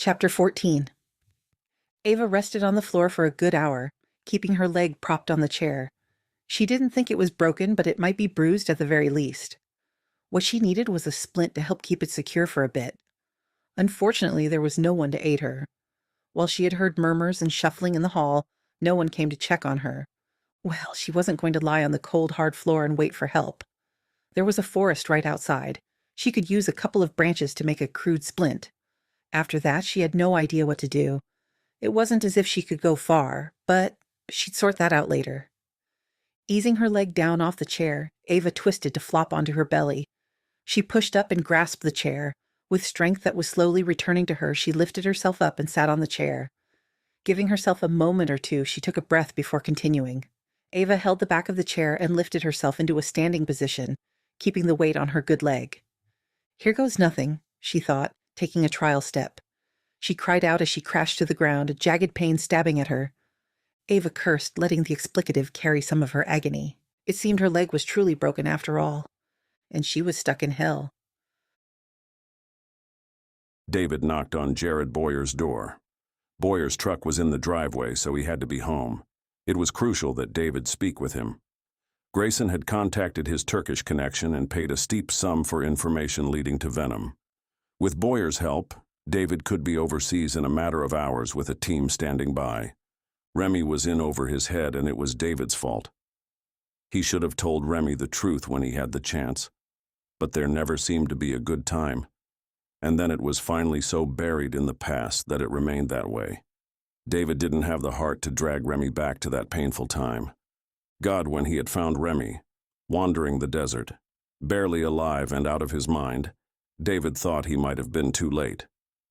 Chapter 14. Ava rested on the floor for a good hour, keeping her leg propped on the chair. She didn't think it was broken, but it might be bruised at the very least. What she needed was a splint to help keep it secure for a bit. Unfortunately, there was no one to aid her. While she had heard murmurs and shuffling in the hall, no one came to check on her. Well, she wasn't going to lie on the cold, hard floor and wait for help. There was a forest right outside. She could use a couple of branches to make a crude splint. After that, she had no idea what to do. It wasn't as if she could go far, but she'd sort that out later. Easing her leg down off the chair, Ava twisted to flop onto her belly. She pushed up and grasped the chair. With strength that was slowly returning to her, she lifted herself up and sat on the chair. Giving herself a moment or two, she took a breath before continuing. Ava held the back of the chair and lifted herself into a standing position, keeping the weight on her good leg. Here goes nothing, she thought, taking a trial step. She cried out as she crashed to the ground, a jagged pain stabbing at her. Ava cursed, letting the explicative carry some of her agony. It seemed her leg was truly broken after all, and she was stuck in hell. David knocked on Jared Boyer's door. Boyer's truck was in the driveway, so he had to be home. It was crucial that David speak with him. Grayson had contacted his Turkish connection and paid a steep sum for information leading to Venom. With Boyer's help, David could be overseas in a matter of hours with a team standing by. Remy was in over his head, and it was David's fault. He should have told Remy the truth when he had the chance. But there never seemed to be a good time. And then it was finally so buried in the past that it remained that way. David didn't have the heart to drag Remy back to that painful time. God, when he had found Remy, wandering the desert, barely alive and out of his mind, David thought he might have been too late.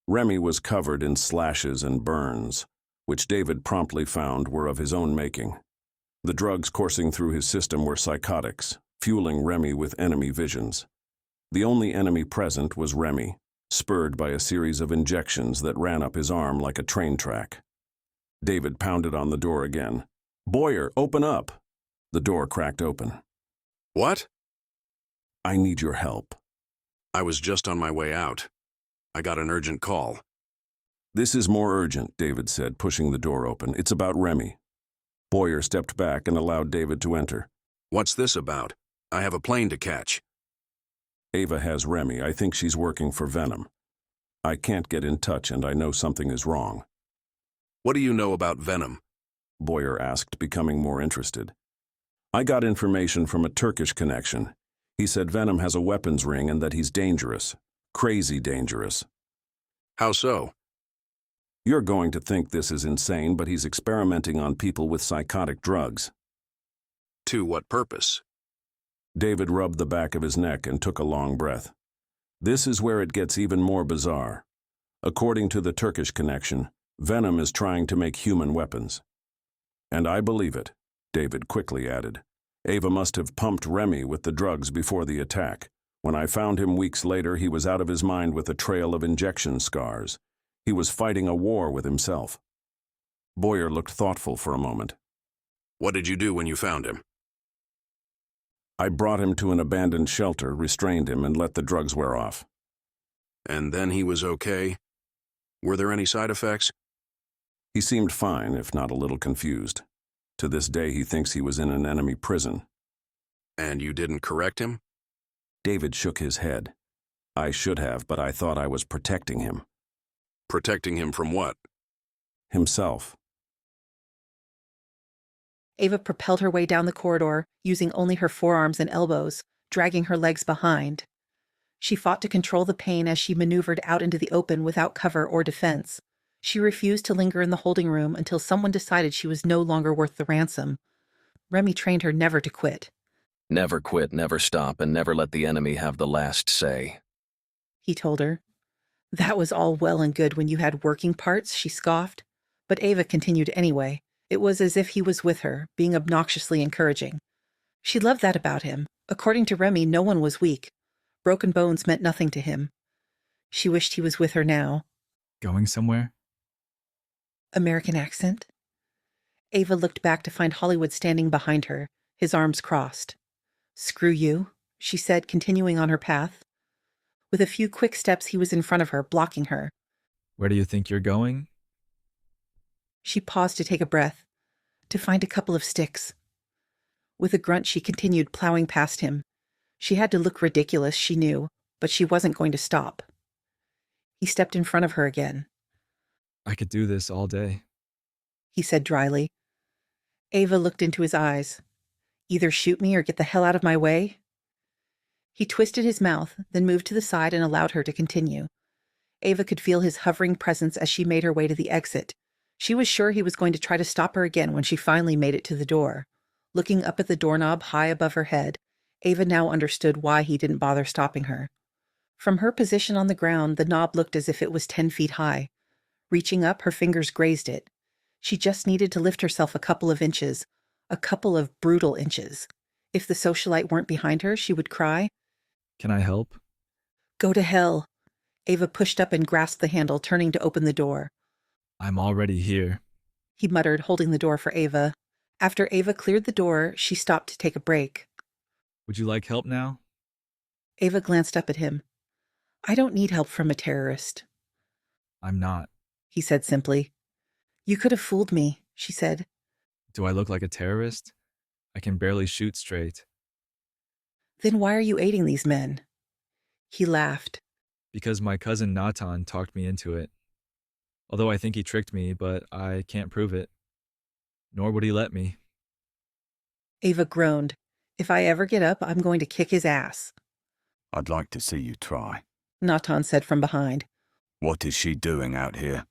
Remy was covered in slashes and burns, which David promptly found were of his own making. The drugs coursing through his system were psychotics, fueling Remy with enemy visions. The only enemy present was Remy, spurred by a series of injections that ran up his arm like a train track. David pounded on the door again. "Boyer, open up!" The door cracked open. "What?" "I need your help." "I was just on my way out. I got an urgent call." "This is more urgent," David said, pushing the door open. "It's about Remy." Boyer stepped back and allowed David to enter. "What's this about? I have a plane to catch." "Ava has Remy. I think she's working for Venom. I can't get in touch, and I know something is wrong." "What do you know about Venom?" Boyer asked, becoming more interested. "I got information from a Turkish connection. He said Venom has a weapons ring and that he's dangerous. Crazy dangerous." "How so?" "You're going to think this is insane, but he's experimenting on people with psychotic drugs." "To what purpose?" David rubbed the back of his neck and took a long breath. "This is where it gets even more bizarre. According to the Turkish connection, Venom is trying to make human weapons." "And I believe it," David quickly added. "Ava must have pumped Remy with the drugs before the attack. When I found him weeks later, he was out of his mind with a trail of injection scars. He was fighting a war with himself." Boyer looked thoughtful for a moment. "What did you do when you found him?" "I brought him to an abandoned shelter, restrained him, and let the drugs wear off." "And then he was okay? Were there any side effects?" "He seemed fine, if not a little confused. To this day, he thinks he was in an enemy prison." "And you didn't correct him?" David shook his head. "I should have, but I thought I was protecting him." "Protecting him from what?" "Himself." Ava propelled her way down the corridor, using only her forearms and elbows, dragging her legs behind. She fought to control the pain as she maneuvered out into the open without cover or defense. She refused to linger in the holding room until someone decided she was no longer worth the ransom. Remy trained her never to quit. "Never quit, never stop, and never let the enemy have the last say," he told her. That was all well and good when you had working parts, she scoffed. But Ava continued anyway. It was as if he was with her, being obnoxiously encouraging. She loved that about him. According to Remy, no one was weak. Broken bones meant nothing to him. She wished he was with her now. "Going somewhere?" American accent? Ava looked back to find Hollywood standing behind her, his arms crossed. "Screw you," she said, continuing on her path. With a few quick steps, he was in front of her, blocking her. Where do you think you're going? She paused to take a breath, to find a couple of sticks. With a grunt, she continued plowing past him. She had to look ridiculous, she knew, but she wasn't going to stop. He stepped in front of her again. I could do this all day. He said dryly. Ava looked into his eyes. Either shoot me or get the hell out of my way. He twisted his mouth, then moved to the side and allowed her to continue. Ava could feel his hovering presence as she made her way to the exit. She was sure he was going to try to stop her again when she finally made it to the door. Looking up at the doorknob high above her head, Ava now understood why he didn't bother stopping her. From her position on the ground, the knob looked as if it was 10 feet high. Reaching up, her fingers grazed it. She just needed to lift herself a couple of inches, a couple of brutal inches. If the socialite weren't behind her, she would cry. Can I help? Go to hell. Ava pushed up and grasped the handle, turning to open the door. I'm already here. He muttered, holding the door for Ava. After Ava cleared the door, she stopped to take a break. Would you like help now? Ava glanced up at him. I don't need help from a terrorist. I'm not. He said simply. You could have fooled me, she said. Do I look like a terrorist? I can barely shoot straight. Then why are you aiding these men? He laughed. Because my cousin Natan talked me into it. Although I think he tricked me, but I can't prove it. Nor would he let me. Ava groaned. If I ever get up, I'm going to kick his ass. I'd like to see you try. Natan said from behind. What is she doing out here?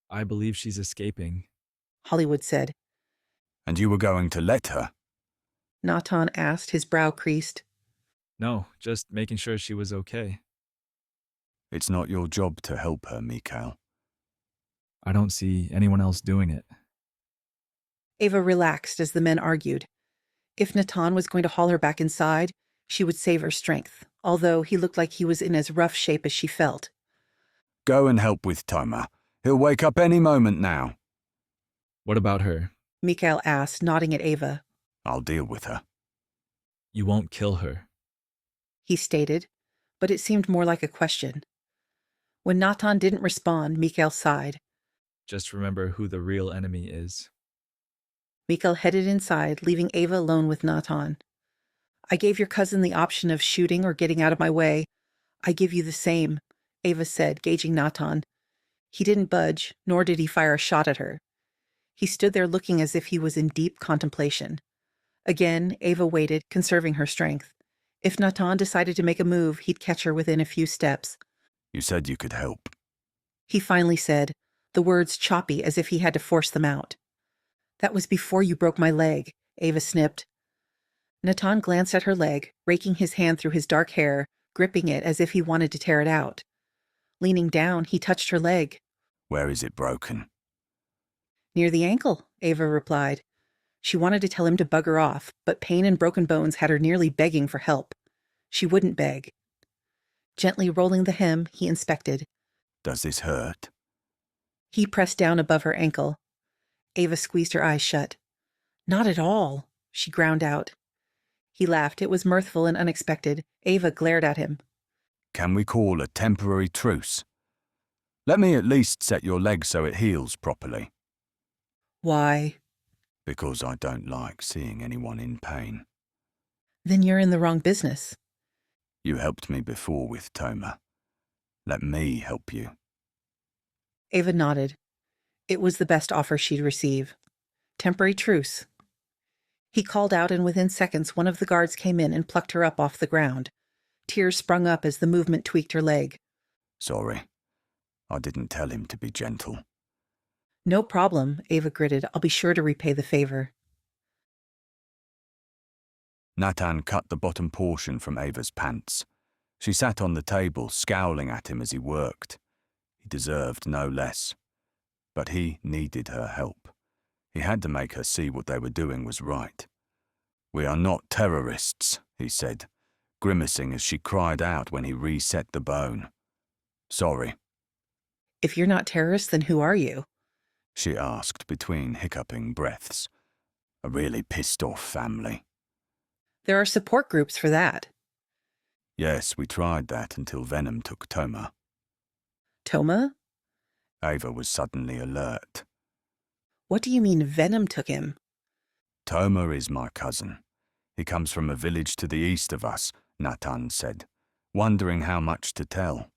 I believe she's escaping. Hollywood said. And you were going to let her? Natan asked, his brow creased. No, just making sure she was okay. It's not your job to help her, Mikhail. I don't see anyone else doing it. Ava relaxed as the men argued. If Natan was going to haul her back inside, she would save her strength, although he looked like he was in as rough shape as she felt. Go and help with Toma. He'll wake up any moment now. What about her? Mikhail asked, nodding at Ava. I'll deal with her. You won't kill her. He stated, but it seemed more like a question. When Natan didn't respond, Mikhail sighed. Just remember who the real enemy is. Mikhail headed inside, leaving Ava alone with Natan. I gave your cousin the option of shooting or getting out of my way. I give you the same, Ava said, gauging Natan. He didn't budge, nor did he fire a shot at her. He stood there looking as if he was in deep contemplation. Again, Ava waited, conserving her strength. If Natan decided to make a move, he'd catch her within a few steps. You said you could help. He finally said, the words choppy as if he had to force them out. That was before you broke my leg, Ava snipped. Natan glanced at her leg, raking his hand through his dark hair, gripping it as if he wanted to tear it out. Leaning down, he touched her leg. Where is it broken? Near the ankle, Ava replied. She wanted to tell him to bugger off, but pain and broken bones had her nearly begging for help. She wouldn't beg. Gently rolling the hem, he inspected. Does this hurt? He pressed down above her ankle. Ava squeezed her eyes shut. Not at all, she ground out. He laughed. It was mirthful and unexpected. Ava glared at him. Can we call a temporary truce? Let me at least set your leg so it heals properly. Why? Because I don't like seeing anyone in pain. Then you're in the wrong business. You helped me before with Toma. Let me help you. Ava nodded. It was the best offer she'd receive. Temporary truce. He called out, and within seconds one of the guards came in and plucked her up off the ground. Tears sprung up as the movement tweaked her leg. Sorry. I didn't tell him to be gentle. No problem, Ava gritted. I'll be sure to repay the favor. Natan cut the bottom portion from Ava's pants. She sat on the table, scowling at him as he worked. He deserved no less. But he needed her help. He had to make her see what they were doing was right. We are not terrorists, he said, grimacing as she cried out when he reset the bone. Sorry. If you're not terrorists, then who are you? She asked between hiccuping breaths. A really pissed-off family. There are support groups for that. Yes, we tried that until Venom took Toma. Toma? Ava was suddenly alert. What do you mean Venom took him? Toma is my cousin. He comes from a village to the east of us, Natan said, wondering how much to tell.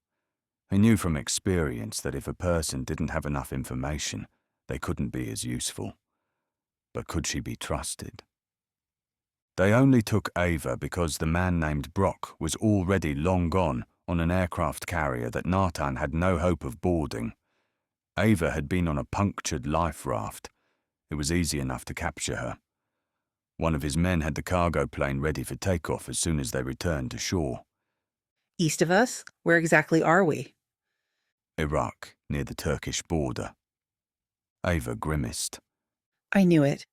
He knew from experience that if a person didn't have enough information, they couldn't be as useful. But could she be trusted? They only took Ava because the man named Brock was already long gone on an aircraft carrier that Natan had no hope of boarding. Ava had been on a punctured life raft. It was easy enough to capture her. One of his men had the cargo plane ready for takeoff as soon as they returned to shore. East of us? Where exactly are we? Iraq, near the Turkish border. Ava grimaced. I knew it.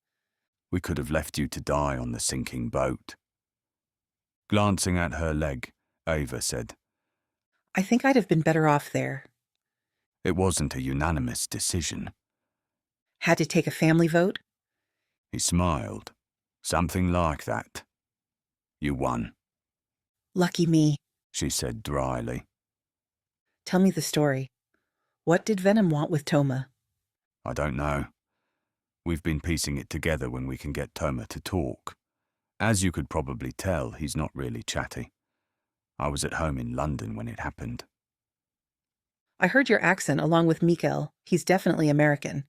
We could have left you to die on the sinking boat. Glancing at her leg, Ava said, I think I'd have been better off there. It wasn't a unanimous decision. Had to take a family vote? He smiled. Something like that. You won, Lucky me. she said dryly. Tell me the story. What did Venom want with Toma? I don't know. We've been piecing it together when we can get Toma to talk. As you could probably tell, he's not really chatty. I was at home in London when it happened. I heard your accent along with Mikael. He's definitely American.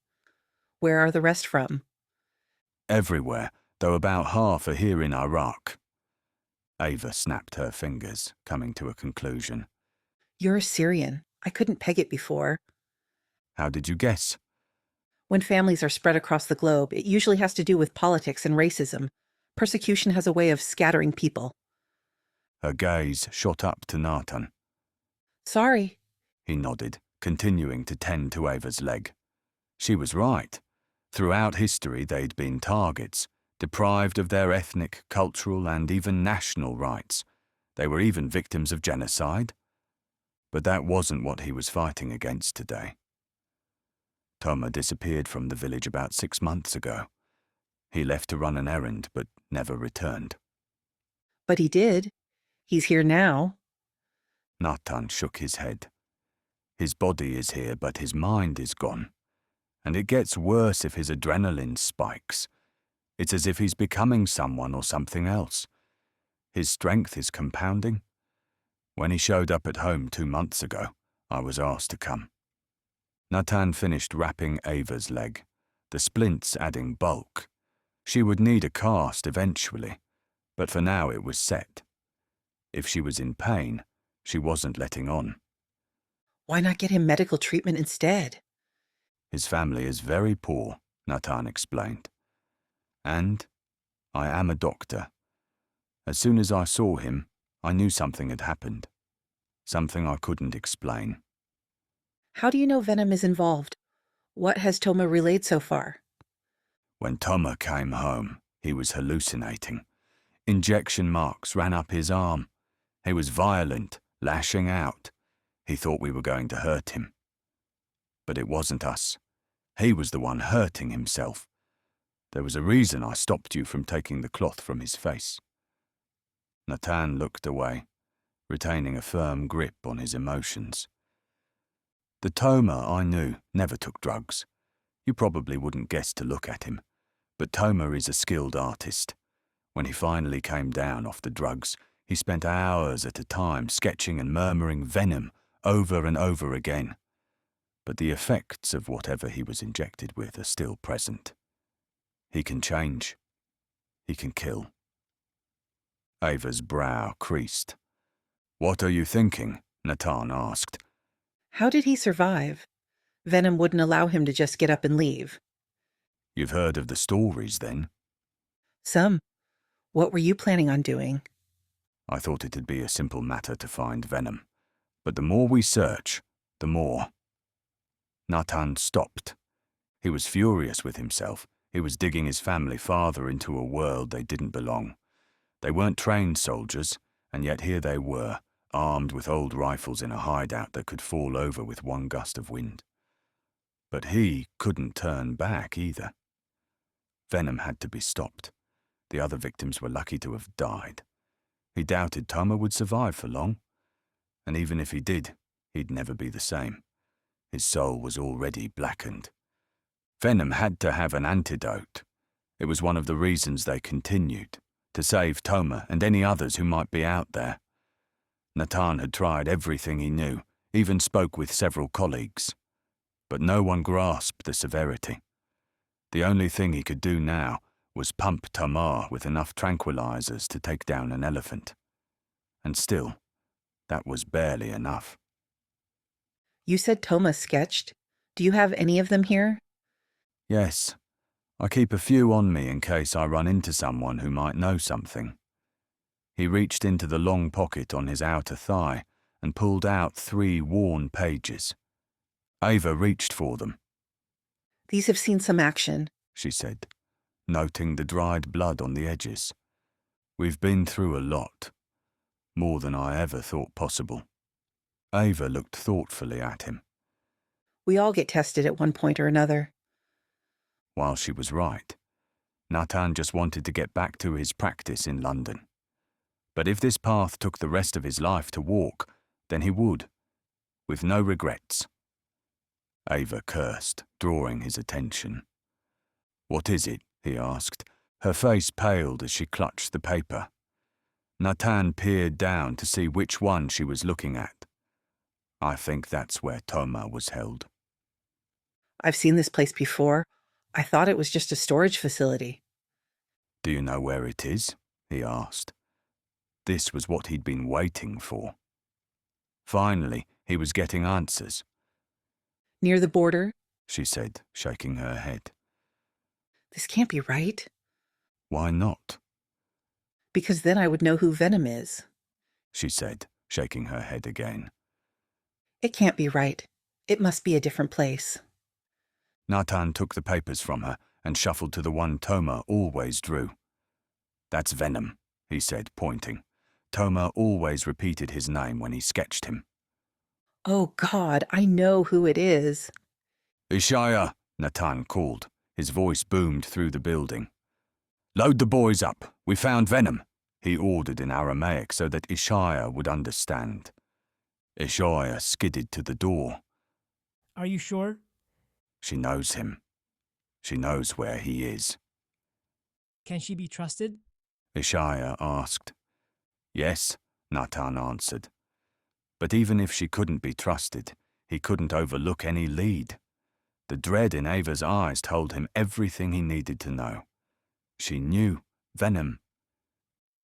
Where are the rest from? Everywhere, though about half are here in Iraq. Ava snapped her fingers, coming to a conclusion. You're Syrian. I couldn't peg it before. How did you guess? When families are spread across the globe, it usually has to do with politics and racism. Persecution has a way of scattering people. Her gaze shot up to Natan. Sorry. He nodded, continuing to tend to Ava's leg. She was right. Throughout history, they'd been targets, deprived of their ethnic, cultural, and even national rights. They were even victims of genocide. But that wasn't what he was fighting against today. Toma disappeared from the village about 6 months ago. He left to run an errand, but never returned. But he did. He's here now. Natan shook his head. His body is here, but his mind is gone. And it gets worse if his adrenaline spikes. It's as if he's becoming someone or something else. His strength is compounding. When he showed up at home 2 months ago, I was asked to come. Natan finished wrapping Ava's leg, the splints adding bulk. She would need a cast eventually, but for now it was set. If she was in pain, she wasn't letting on. Why not get him medical treatment instead? His family is very poor, Natan explained. And I am a doctor. As soon as I saw him, I knew something had happened. Something I couldn't explain. How do you know Venom is involved? What has Toma relayed so far? When Toma came home, he was hallucinating. Injection marks ran up his arm. He was violent, lashing out. He thought we were going to hurt him. But it wasn't us. He was the one hurting himself. There was a reason I stopped you from taking the cloth from his face. Natan looked away, retaining a firm grip on his emotions. The Toma I knew never took drugs. You probably wouldn't guess to look at him, but Toma is a skilled artist. When he finally came down off the drugs, he spent hours at a time sketching and murmuring venom over and over again. But the effects of whatever he was injected with are still present. He can change. He can kill. Ava's brow creased. What are you thinking? Natan asked. How did he survive? Venom wouldn't allow him to just get up and leave. You've heard of the stories, then? Some. What were you planning on doing? I thought it'd be a simple matter to find Venom. But the more we search, the more. Natan stopped. He was furious with himself. He was digging his family farther into a world they didn't belong. They weren't trained soldiers, and yet here they were, armed with old rifles in a hideout that could fall over with one gust of wind. But he couldn't turn back either. Venom had to be stopped. The other victims were lucky to have died. He doubted Toma would survive for long. And even if he did, he'd never be the same. His soul was already blackened. Venom had to have an antidote. It was one of the reasons they continued, to save Toma and any others who might be out there. Nathan had tried everything he knew, even spoke with several colleagues. But no one grasped the severity. The only thing he could do now was pump Tamar with enough tranquilizers to take down an elephant. And still, that was barely enough. You said Toma sketched. Do you have any of them here? Yes, I keep a few on me in case I run into someone who might know something. He reached into the long pocket on his outer thigh and pulled out 3 worn pages. Ava reached for them. These have seen some action, she said, noting the dried blood on the edges. We've been through a lot, more than I ever thought possible. Ava looked thoughtfully at him. We all get tested at one point or another. While she was right, Nathan just wanted to get back to his practice in London. But if this path took the rest of his life to walk, then he would, with no regrets. Ava cursed, drawing his attention. What is it? He asked. Her face paled as she clutched the paper. Nathan peered down to see which one she was looking at. I think that's where Toma was held. I've seen this place before. I thought it was just a storage facility. Do you know where it is? He asked. This was what he'd been waiting for. Finally, he was getting answers. Near the border? She said, shaking her head. This can't be right. Why not? Because then I would know who Venom is. She said, shaking her head again. It can't be right. It must be a different place. Nathan took the papers from her and shuffled to the one Toma always drew. That's Venom, he said, pointing. Toma always repeated his name when he sketched him. Oh, God, I know who it is. Ishaya, Nathan called. His voice boomed through the building. Load the boys up. We found Venom, he ordered in Aramaic so that Ishaya would understand. Ishaya skidded to the door. Are you sure? She knows him. She knows where he is. Can she be trusted? Ishaya asked. Yes, Nathan answered. But even if she couldn't be trusted, he couldn't overlook any lead. The dread in Ava's eyes told him everything he needed to know. She knew Venom.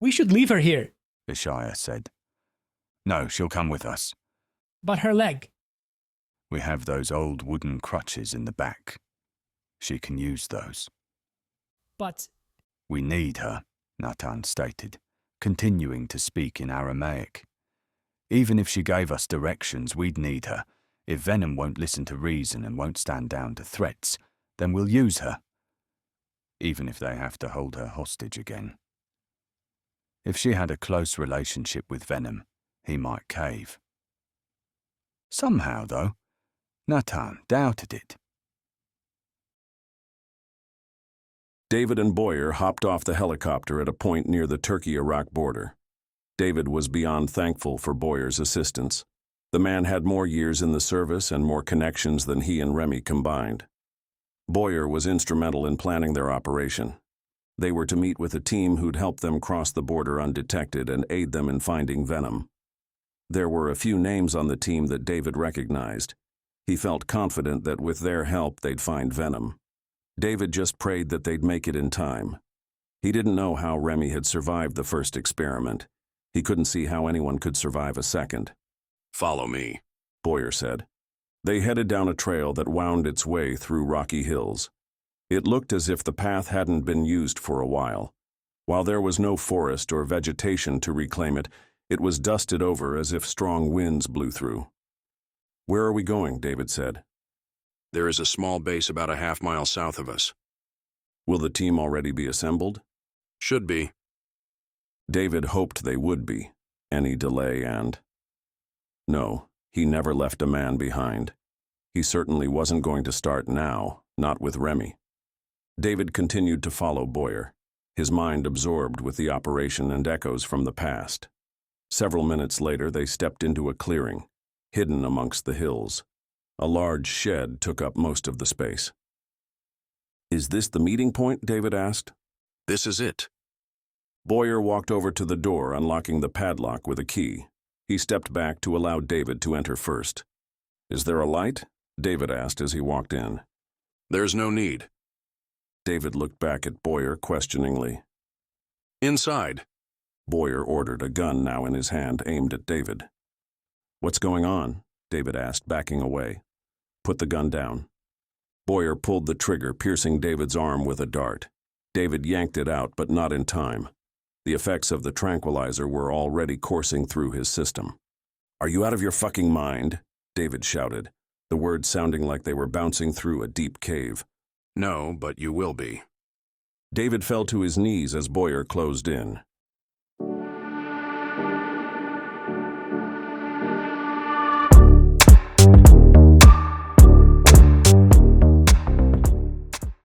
We should leave her here. Ishaya said. No, she'll come with us. But her leg. We have those old wooden crutches in the back. She can use those. But... We need her, Nathan stated, continuing to speak in Aramaic. Even if she gave us directions, we'd need her. If Venom won't listen to reason and won't stand down to threats, then we'll use her. Even if they have to hold her hostage again. If she had a close relationship with Venom, he might cave. Somehow, though, Nathan doubted it. David and Boyer hopped off the helicopter at a point near the Turkey-Iraq border. David was beyond thankful for Boyer's assistance. The man had more years in the service and more connections than he and Remy combined. Boyer was instrumental in planning their operation. They were to meet with a team who'd help them cross the border undetected and aid them in finding Venom. There were a few names on the team that David recognized. He felt confident that with their help they'd find Venom. David just prayed that they'd make it in time. He didn't know how Remy had survived the first experiment. He couldn't see how anyone could survive a second. Follow me, Boyer said. They headed down a trail that wound its way through rocky hills. It looked as if the path hadn't been used for a while. While there was no forest or vegetation to reclaim it, it was dusted over as if strong winds blew through. Where are we going? David said. There is a small base about a half-mile south of us. Will the team already be assembled? Should be. David hoped they would be. Any delay and... No, he never left a man behind. He certainly wasn't going to start now, not with Remy. David continued to follow Boyer, his mind absorbed with the operation and echoes from the past. Several minutes later, they stepped into a clearing, hidden amongst the hills. A large shed took up most of the space. "Is this the meeting point?" David asked. This is it. Boyer walked over to the door, unlocking the padlock with a key. He stepped back to allow David to enter first. "Is there a light?" David asked as he walked in. There's no need. David looked back at Boyer questioningly. Inside. Boyer ordered, a gun now in his hand, aimed at David. "What's going on?" David asked, backing away. "Put the gun down." Boyer pulled the trigger, piercing David's arm with a dart. David yanked it out, but not in time. The effects of the tranquilizer were already coursing through his system. "Are you out of your fucking mind?" David shouted, the words sounding like they were bouncing through a deep cave. No, but you will be. David fell to his knees as Boyer closed in.